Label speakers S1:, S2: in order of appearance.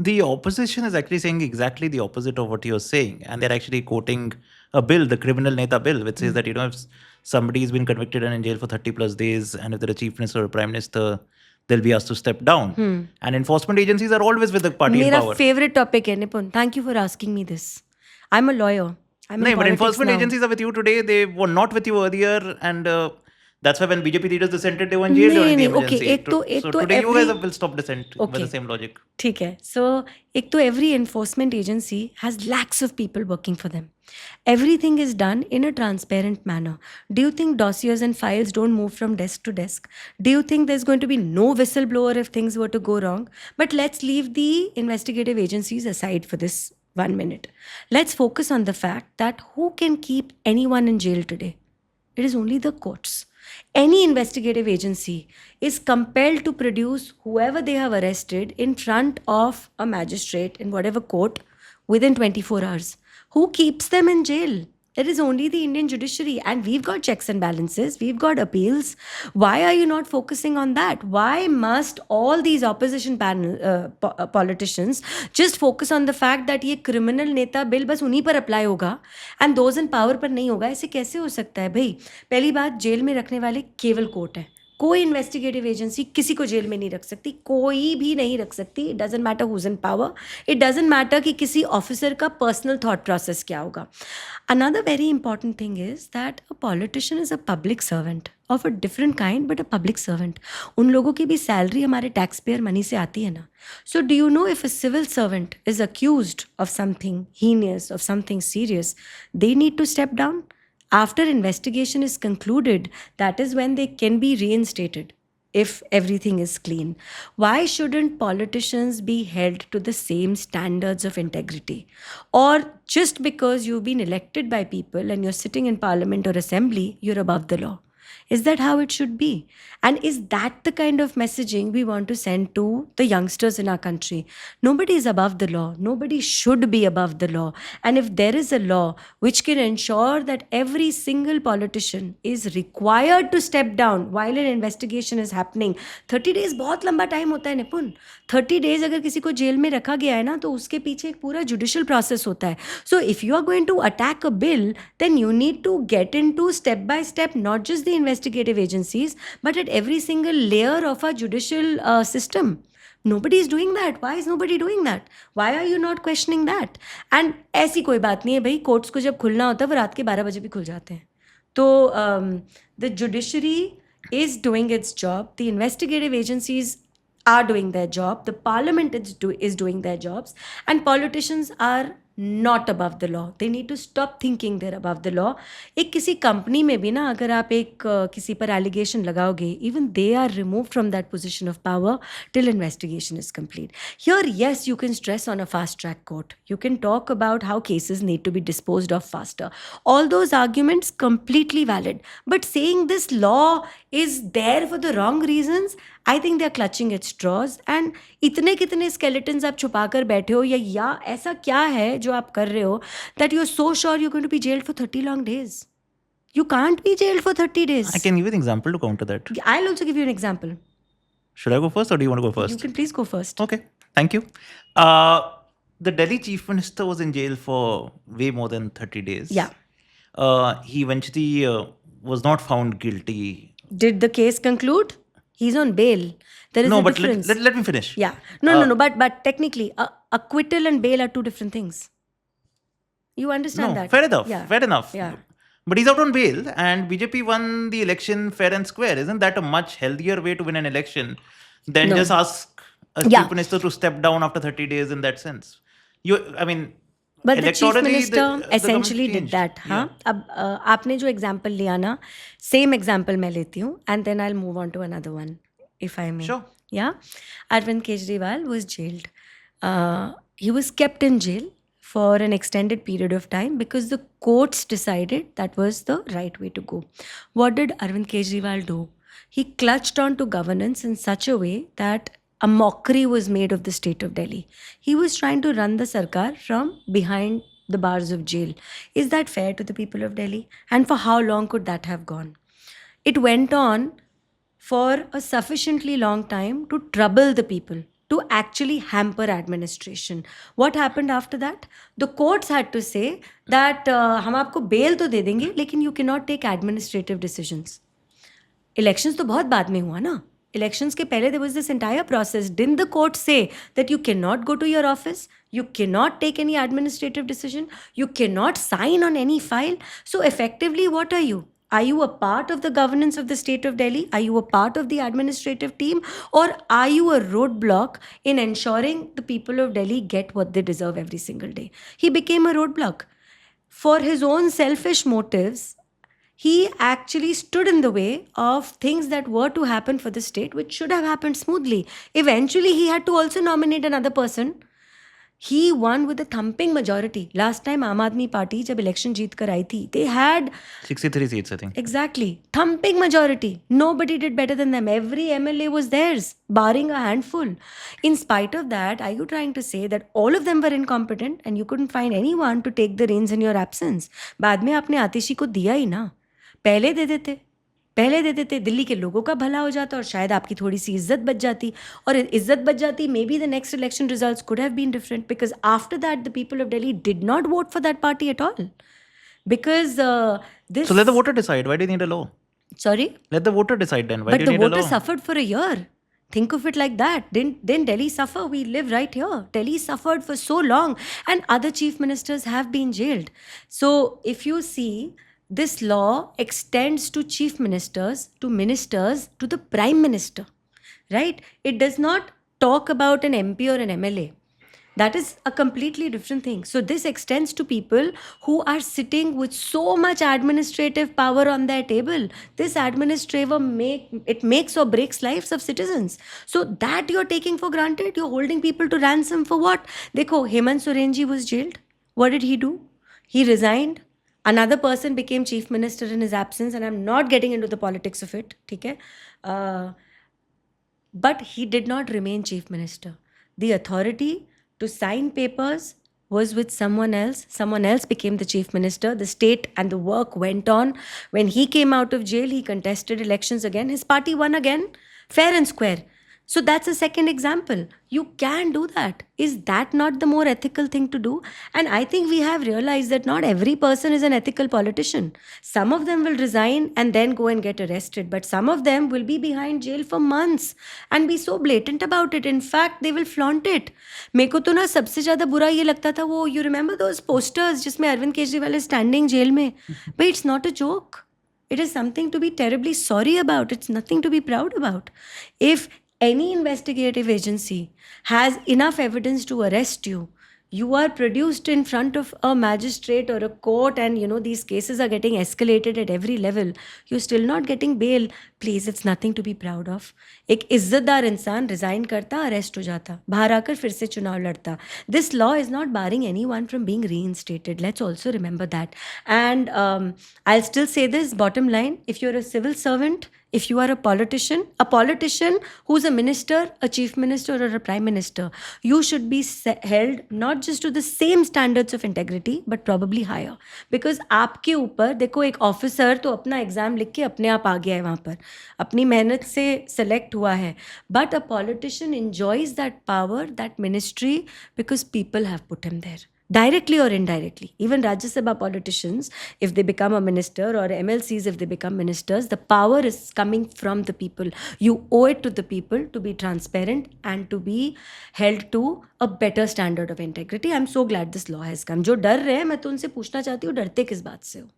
S1: The opposition is actually saying exactly the opposite of what you're saying. And they're actually quoting a bill, the Criminal Neta Bill, which says that, if somebody has been convicted and in jail for 30 plus days, and if they're a chief minister or prime minister, they'll be asked to step down. And enforcement agencies are always with the party in
S2: मेरा
S1: power.
S2: favorite topic है निपुन. Thank you for asking me this. I'm a lawyer. I'm in
S1: No, but
S2: politics
S1: enforcement
S2: now.
S1: agencies are with you today. They were not with you earlier. And that's why when BJP leaders dissented, they were in jail during the
S2: नहीं, okay,
S1: emergency.
S2: एक
S1: So
S2: तो
S1: today you guys
S2: every-
S1: will stop dissent with
S2: Okay.
S1: the same logic.
S2: ठीक है. So एक तो every enforcement agency has lakhs of people working for them. Everything is done in a transparent manner. Do you think dossiers and files don't move from desk to desk? Do you think there's going to be no whistleblower if things were to go wrong? But let's leave the investigative agencies aside for this 1 minute. Let's focus on the fact that who can keep anyone in jail today? It is only the courts. Any investigative agency is compelled to produce whoever they have arrested in front of a magistrate in whatever court within 24 hours. Who keeps them in jail? It is only the Indian judiciary, and we've got checks and balances, we've got appeals. Why are you not focusing on that? Why must all these opposition politicians just focus on the fact that ये criminal नेता bill बस उन्हीं पर apply होगा and those in power पर नहीं होगा? ऐसे कैसे हो सकता है भाई? पहली बात, जेल में रखने वाले केवल कोर्ट है. कोई इन्वेस्टिगेटिव एजेंसी किसी को जेल में नहीं रख सकती, कोई भी नहीं रख सकती. It doesn't matter who's in power, it doesn't matter कि किसी ऑफिसर का पर्सनल थॉट प्रोसेस क्या होगा. Another very important thing is that a politician is a public servant of a different kind, but a public servant. उन लोगों की भी salary हमारे टैक्स पेयर मनी से आती है ना. So do you know if a civil servant is accused of something heinous, of something serious, they need to step down. After investigation is concluded, that is when they can be reinstated if everything is clean. Why shouldn't politicians be held to the same standards of integrity? Or just because you've been elected by people and you're sitting in parliament or assembly, you're above the law? Is that how it should be? And is that the kind of messaging we want to send to the youngsters in our country? Nobody is above the law. Nobody should be above the law. And if there is a law which can ensure that every single politician is required to step down while an investigation is happening, 30 days बहुत लंबा time होता है निपुन. 30 days अगर किसी को jail में रखा गया है ना, तो उसके पीछे एक पूरा जुडिशियल प्रोसेस होता है. So if you are going to attack a bill, then you need to get into step by step, not just the investigative agencies, but at every single layer of our judicial system. Nobody is doing that. Why is nobody doing that? Why are you not questioning that? And ऐसी कोई बात नहीं है भाई, courts को जब खुलना होता है वो रात के 12 बजे भी खुल जाते हैं. तो the judiciary is doing its job. The investigative agencies are doing their job. The parliament is doing their jobs. And politicians are not above the law. They need to stop thinking they're above the law. एक किसी company में भी ना अगर आप एक किसी पर एलिगेशन लगाओगे, even they are removed from that position of power till investigation is complete. Here, yes, you can stress on a fast track court. You can talk about how cases need to be disposed of faster. All those arguments completely valid. But saying this law is there for the wrong reasons, I think they're clutching at straws. And इतने कितने skeletons आप छुपा कर बैठे हो, या ऐसा क्या है जो आप कर रहे हो that you're so sure you're going to be jailed for 30 long days? You can't be jailed for 30 days.
S1: I can give you an example to counter that.
S2: I'll also give you an example.
S1: Should I go first or do you want to go first?
S2: You can please go first.
S1: Okay, thank you. The Delhi chief minister was in jail for way more than 30 days.
S2: Yeah.
S1: He eventually was not found guilty.
S2: Did the case conclude? He's on bail. There is
S1: No,
S2: a
S1: but
S2: difference.
S1: let me finish.
S2: Yeah. No. But technically, acquittal and bail are two different things. You understand
S1: No,
S2: that?
S1: fair enough.
S2: Yeah.
S1: Fair enough.
S2: Yeah.
S1: But he's out on bail and BJP won the election fair and square. Isn't that a much healthier way to win an election than
S2: No.
S1: just ask a
S2: Yeah.
S1: chief minister to step down after 30 days in that sense?
S2: But the chief
S1: electorally,
S2: minister
S1: the
S2: essentially
S1: government
S2: did
S1: changed.
S2: that. हाँ. अब आपने जो example लिया ना, same example मैं लेती हूँ, and then I'll move on to another one, if I may.
S1: Sure.
S2: Yeah. Arvind Kejriwal was jailed. He was kept in jail for an extended period of time because the courts decided that was the right way to go. What did Arvind Kejriwal do? He clutched on to governance in such a way that a mockery was made of the state of Delhi. He was trying to run the sarkar from behind the bars of jail. Is that fair to the people of Delhi? And for how long could that have gone? It went on for a sufficiently long time to trouble the people. to actually hamper administration. What happened after that? The courts had to say that हम आपको bail तो दे देंगे लेकिन you cannot take administrative decisions. Elections तो बहुत बाद में हुआ ना. Elections के पहले there was this entire process. Didn't the court say that you cannot go to your office? You cannot take any administrative decision? You cannot sign on any file? So effectively, what are you? Are you a part of the governance of the state of Delhi? Are you a part of the administrative team? Or are you a roadblock in ensuring the people of Delhi get what they deserve every single day? He became a roadblock. For his own selfish motives, he actually stood in the way of things that were to happen for the state, which should have happened smoothly. Eventually, he had to also nominate another person. He won with a thumping majority. Last time Aam Aadmi Party जब election जीत कर आई थी, they had
S1: 63 seats, I think.
S2: exactly thumping majority. Nobody did better than them. Every MLA was theirs, barring a handful. In spite of that, are you trying to say that all of them were incompetent and you couldn't find anyone to take the reins in your absence? बाद में आपने आतिशी को दिया ही ना. पहले दे देते दिल्ली के लोगों का भला हो जाता और शायद आपकी थोड़ी सी इज्जत बच जाती और इज्जत बच जाती may be the next election results could have been different because after that the people of Delhi did not vote for that party at all because this
S1: So let the voter decide. Why do you need a law?
S2: Sorry
S1: Let the voter decide then. Why
S2: but
S1: do you
S2: the
S1: need a
S2: voters
S1: law?
S2: suffered for a year. Think of it like that. Didn't Delhi suffer? We live right here. Delhi suffered for so long, and other chief ministers have been jailed. So if you see, this law extends to chief ministers, to the prime minister, right? It does not talk about an MP or an MLA. That is a completely different thing. So this extends to people who are sitting with so much administrative power on their table. This administrator makes or breaks lives of citizens. So that you're taking for granted, you're holding people to ransom for what? Dekho, Hemant Soren ji was jailed. What did he do? He resigned. Another person became chief minister in his absence, and I'm not getting into the politics of it. Okay? But he did not remain chief minister. The authority to sign papers was with someone else. Someone else became the chief minister. The state and the work went on. When he came out of jail, he contested elections again. His party won again, fair and square. So that's a second example. You can do that. Is that not the more ethical thing to do? And I think we have realized that not every person is an ethical politician. Some of them will resign and then go and get arrested. But some of them will be behind jail for months and be so blatant about it. In fact, they will flaunt it. मेरे को तो ना सबसे ज़्यादा बुरा ये लगता था वो you remember those posters जिसमें Arvind Kejriwal is standing jail में. But it's not a joke. It is something to be terribly sorry about. It's nothing to be proud about. If any investigative agency has enough evidence to arrest you, you are produced in front of a magistrate or a court, and you know these cases are getting escalated at every level, you're still not getting bail. Please, it's nothing to be proud of. एक इज्जतदार इंसान resign करता, arrest हो जाता, बाहर आकर फिर से चुनाव लड़ता. This law is not barring anyone from being reinstated. Let's also remember that. And I'll still say this, bottom line, if you're a civil servant, if you are a politician who's a minister, a chief minister or a prime minister, you should be held not just to the same standards of integrity but probably higher. Because आपके ऊपर देखो एक officer तो अपना exam लिख के अपने आप आ गया है वहाँ पर, अपनी मेहनत से सेलेक्ट हुआ है. But a politician enjoys that power, that ministry, because people have put him there. Directly or indirectly. Even Rajya Sabha politicians, if they become a minister, or MLCs if they become ministers, the power is coming from the people. You owe it to the people to be transparent and to be held to a better standard of integrity. I'm so glad this law has come. जो डर रहे हैं मैं तो उनसे पूछना चाहती हूँ डरते किस बात से हो.